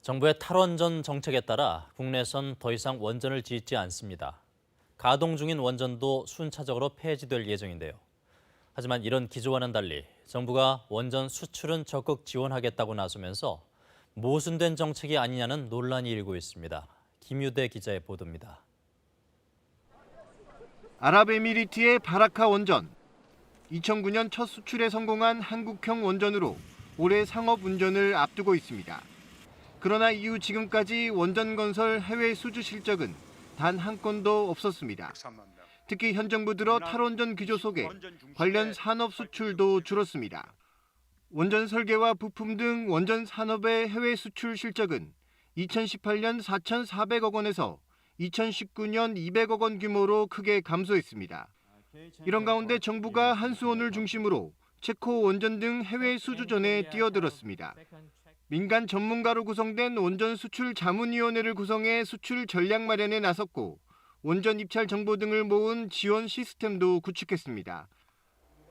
정부의 탈원전 정책에 따라 국내선 더 이상 원전을 짓지 않습니다. 가동 중인 원전도 순차적으로 폐지될 예정인데요. 하지만 이런 기조와는 달리 정부가 원전 수출은 적극 지원하겠다고 나서면서 모순된 정책이 아니냐는 논란이 일고 있습니다. 김유대 기자의 보도입니다. 아랍에미리트의 바라카 원전. 2009년 첫 수출에 성공한 한국형 원전으로 올해 상업 운전을 앞두고 있습니다. 그러나 이후 지금까지 원전 건설 해외 수주 실적은 단 한 건도 없었습니다. 특히 현 정부 들어 탈원전 기조 속에 관련 산업 수출도 줄었습니다. 원전 설계와 부품 등 원전 산업의 해외 수출 실적은 2018년 4,400억 원에서 2019년 200억 원 규모로 크게 감소했습니다. 이런 가운데 정부가 한수원을 중심으로 체코 원전 등 해외 수주전에 뛰어들었습니다. 민간 전문가로 구성된 원전 수출 자문위원회를 구성해 수출 전략 마련에 나섰고 원전 입찰 정보 등을 모은 지원 시스템도 구축했습니다.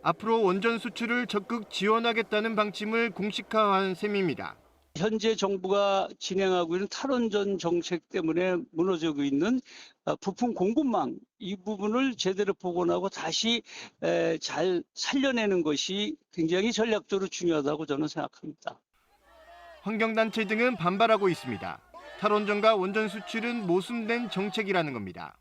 앞으로 원전 수출을 적극 지원하겠다는 방침을 공식화한 셈입니다. 현재 정부가 진행하고 있는 탈원전 정책 때문에 무너지고 있는 부품 공급망 이 부분을 제대로 복원하고 다시 잘 살려내는 것이 굉장히 전략적으로 중요하다고 저는 생각합니다. 환경단체 등은 반발하고 있습니다. 탈원전과 원전 수출은 모순된 정책이라는 겁니다.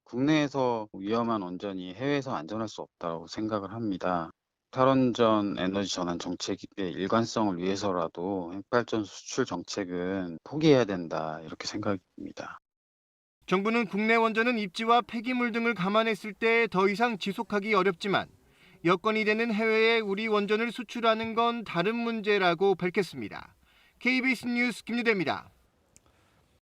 국내에서 위험한 원전이 해외에서 안전할 수 없다고 생각을 합니다. 탈원전 에너지 전환 정책의 일관성을 위해서라도 핵발전 수출 정책은 포기해야 된다 이렇게 생각입니다. 정부는 국내 원전은 입지와 폐기물 등을 감안했을 때 더 이상 지속하기 어렵지만 여건이 되는 해외에 우리 원전을 수출하는 건 다른 문제라고 밝혔습니다. KBS 뉴스 김유대입니다.